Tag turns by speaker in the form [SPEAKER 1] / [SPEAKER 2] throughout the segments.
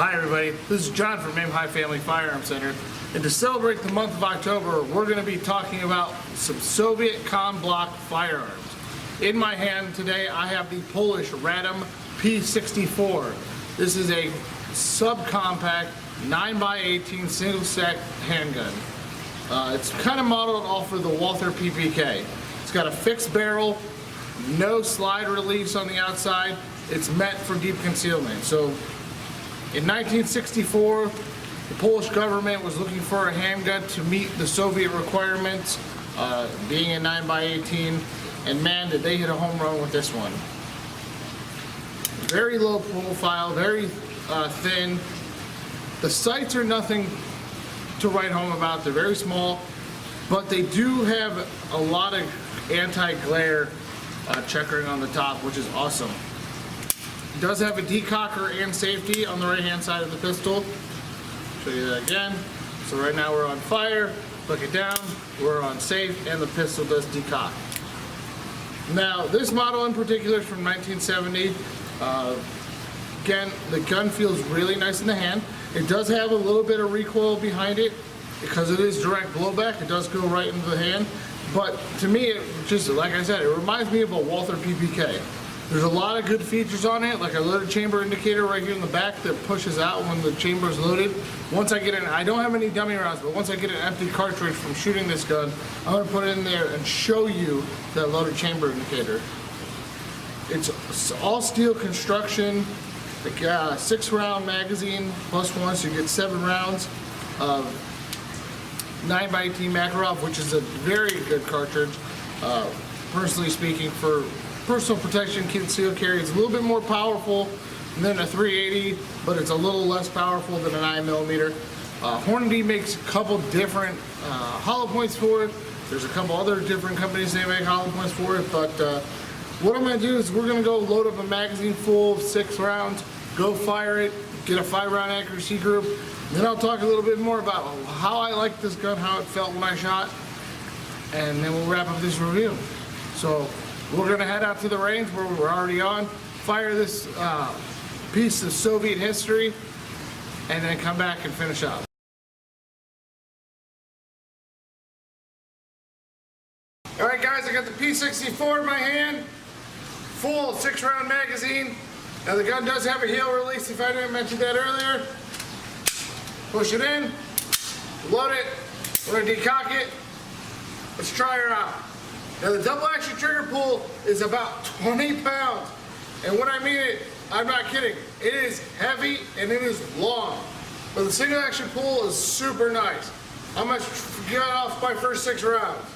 [SPEAKER 1] Hi everybody, this is John from Aim High Family Firearm Center, and to celebrate the month of October, we're going to be talking about some Soviet con block firearms. In my hand today, I have the Polish Radom P64. This is a subcompact 9x18 single-stack handgun. It's kind of modeled off of the Walther PPK. It's got a fixed barrel, no slide release on the outside. It's meant for deep concealment. So in 1964, the Polish government was looking for a handgun to meet the Soviet requirements, being a 9x18, and man, did they hit a home run with this one. Very low profile, very thin. The sights are nothing to write home about. They're very small, but they do have a lot of anti-glare checkering on the top, which is awesome. It does have a decocker and safety on the right hand side of the pistol. Show you that again. So right now we're on fire, look it down, we're on safe, and the pistol does decock. Now this model in particular is from 1970. Again, the gun feels really nice in the hand. It does have a little bit of recoil behind it because it is direct blowback. It does go right into the hand. But to me, it just, like I said, it reminds me of a Walther PPK. There's a lot of good features on it, like a loaded chamber indicator right here in the back that pushes out when the chamber is loaded. Once I get in, I don't have any dummy rounds, but once I get an empty cartridge from shooting this gun, I'm going to put it in there and show you that loaded chamber indicator. It's all steel construction, like 6-round magazine plus one, so you get 7 rounds of 9x18 Makarov, which is a very good cartridge. Personally speaking, for personal protection, concealed carry, it's a little bit more powerful than a 380, but it's a little less powerful than a 9mm. Hornady makes a couple different hollow points for it. There's a couple other different companies that make hollow points for it, but what I'm going to do is we're going to go load up a magazine full of 6 rounds, go fire it, get a 5-round accuracy group. Then I'll talk a little bit more about how I like this gun, how it felt when I shot, and then we'll wrap up this review. So we're going to head out to the range where we're already on, fire this piece of Soviet history, and then come back and finish up. Alright guys, I got the P64 in my hand, full 6-round magazine. Now the gun does have a heel release, if I didn't mention that earlier. Push it in, load it, we're going to decock it. Let's try her out. Now the double action trigger pull is about 20 pounds. And when I mean it, I'm not kidding. It is heavy and it is long. But the single action pull is super nice. I'm going to get off my first 6 rounds.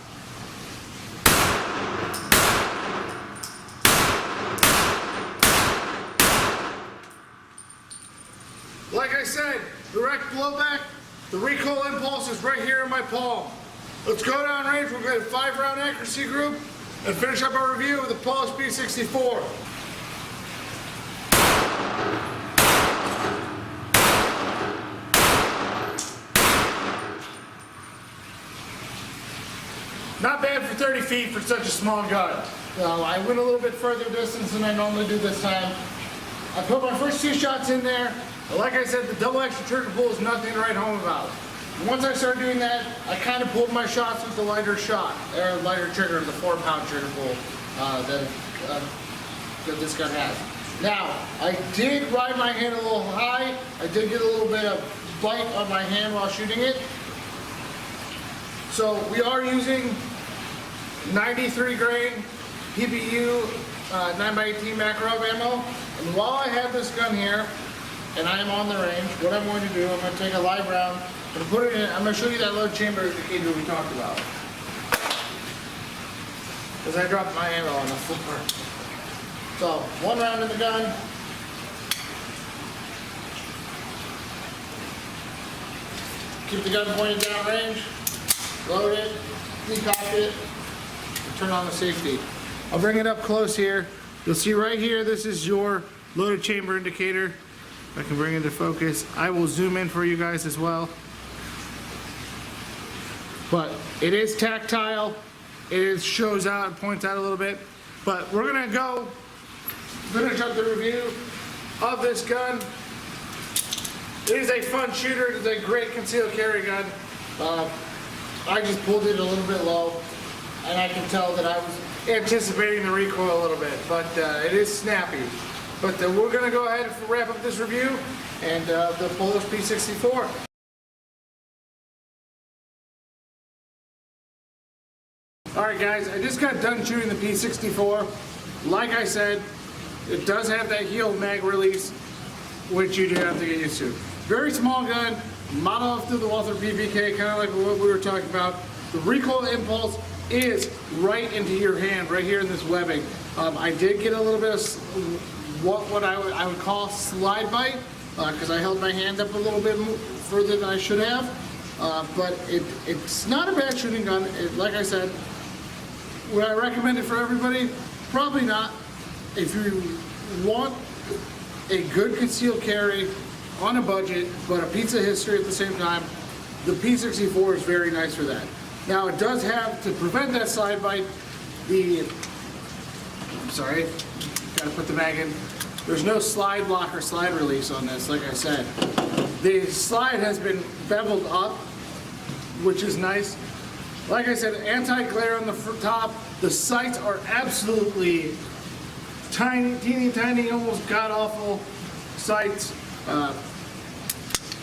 [SPEAKER 1] Like I said, direct blowback, the recoil impulse is right here in my palm. Let's go down range, we're going to 5-round accuracy group and finish up our review of the Polish P64. Not bad for 30 feet for such a small gun. I went a little bit further distance than I normally do this time. I put my first 2 shots in there. Like I said, the double action trigger pull is nothing to write home about. Once I started doing that, I kind of pulled my shots with the lighter trigger, the 4-pound trigger pull that this gun has. Now, I did ride my hand a little high. I did get a little bit of bite on my hand while shooting it. So we are using 93 grain PBU 9x18 Makarov ammo. And while I have this gun here, and I am on the range, what I'm going to do, I'm going to take a live round, I'm going to put it in, I'm going to show you that load chamber indicator we talked about. Because I dropped my ammo on the floor. So, 1 round in the gun. Keep the gun pointed down range, load it, decock it, and turn on the safety. I'll bring it up close here. You'll see right here, this is your loaded chamber indicator. I can bring it into focus. I will zoom in for you guys as well. But it is tactile. It shows out, points out a little bit. But we're gonna go finish up the review of this gun. It is a fun shooter. It's a great concealed carry gun. I just pulled it a little bit low, and I can tell that I was anticipating the recoil a little bit, but it is snappy. But we're going to go ahead and wrap up this review and the Polish P64. Alright guys, I just got done shooting the P64. Like I said, it does have that heel mag release, which you do have to get used to. Very small gun, model off through the Walther PPK, kind of like what we were talking about. The recoil impulse is right into your hand, right here in this webbing. I did get a little bit of what I would call slide bite, because I held my hand up a little bit further than I should have. But it's not a bad shooting gun. Like I said, would I recommend it for everybody? Probably not. If you want a good concealed carry on a budget, but a piece of history at the same time, the P64 is very nice for that. Now it does have, to prevent that slide bite, gotta put the mag in. There's no slide lock or slide release on this, like I said. The slide has been beveled up, which is nice. Like I said, anti-glare on the top. The sights are absolutely tiny, teeny tiny, almost god-awful sights.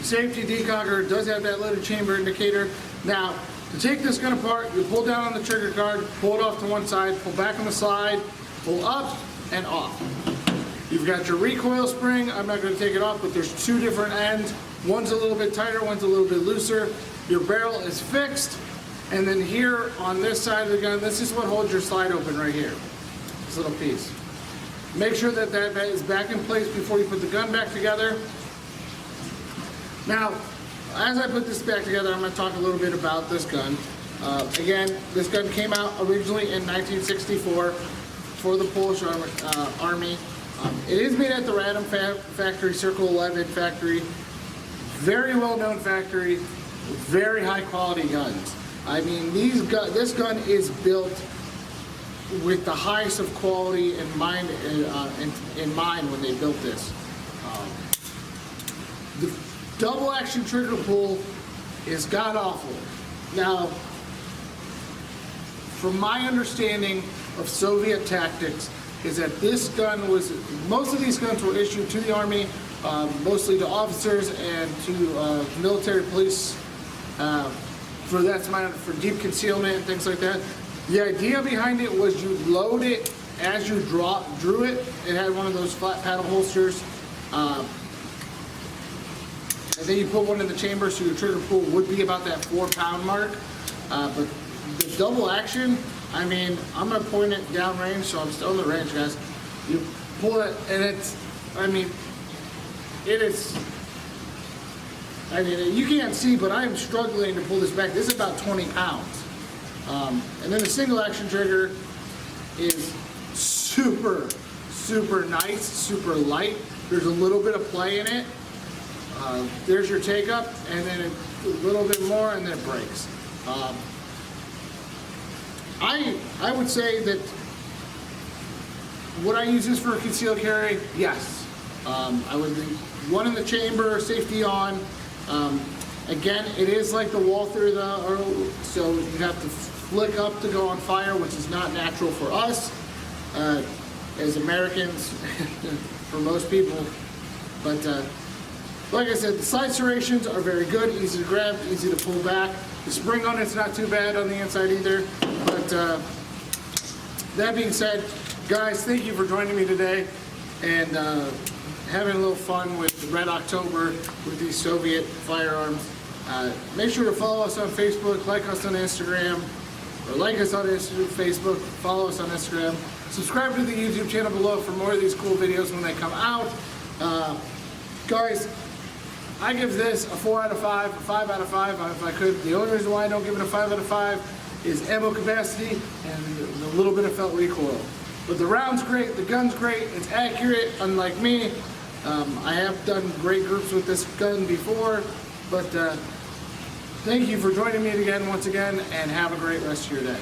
[SPEAKER 1] Safety decocker does have that loaded chamber indicator. Now, to take this gun apart, you pull down on the trigger guard, pull it off to one side, pull back on the slide, pull up and off. You've got your recoil spring. I'm not going to take it off, but there's two different ends. One's a little bit tighter, one's a little bit looser. Your barrel is fixed. And then here on this side of the gun, this is what holds your slide open right here. This little piece. Make sure that that is back in place before you put the gun back together. Now, as I put this back together, I'm going to talk a little bit about this gun. Again, this gun came out originally in 1964 for the Polish Army. It is made at the Radom factory, Circle 11 factory. Very well-known factory, very high-quality guns. I mean, this gun is built with the highest of quality in mind when they built this. The double action trigger pull is god awful. Now, from my understanding of Soviet tactics, is that this gun was, most of these guns were issued to the Army, mostly to officers and to military police, for deep concealment and things like that. The idea behind it was you load it as you drew it. It had one of those flat paddle holsters. And then you put one in the chamber, so your trigger pull would be about that 4-pound mark. But the double action, I mean, I'm gonna point it down range, so I'm still in the range, guys. You pull it, and it's, I mean, it is, I mean, you can't see, but I am struggling to pull this back. This is about 20 pounds. And then the single action trigger is super, super nice, super light. There's a little bit of play in it. There's your take up, and then a little bit more, and then it breaks. I would say that would I use this for a concealed carry? Yes. I would leave one in the chamber, safety on. Again, it is like the Walther, so you have to flick up to go on fire, which is not natural for us as Americans, for most people. But like I said, the side serrations are very good, easy to grab, easy to pull back. The spring on it's not too bad on the inside either. But that being said, guys, thank you for joining me today and having a little fun with Red October with these Soviet firearms. Make sure to follow us on Facebook, like us on Instagram, or like us on Facebook, follow us on Instagram. Subscribe to the YouTube channel below for more of these cool videos when they come out. Guys, I give this a 4 out of 5, a 5 out of 5 if I could. The only reason why I don't give it a 5 out of 5 is ammo capacity and a little bit of felt recoil. But the round's great, the gun's great, it's accurate, unlike me. I have done great groups with this gun before, but thank you for joining me again, once again, and have a great rest of your day.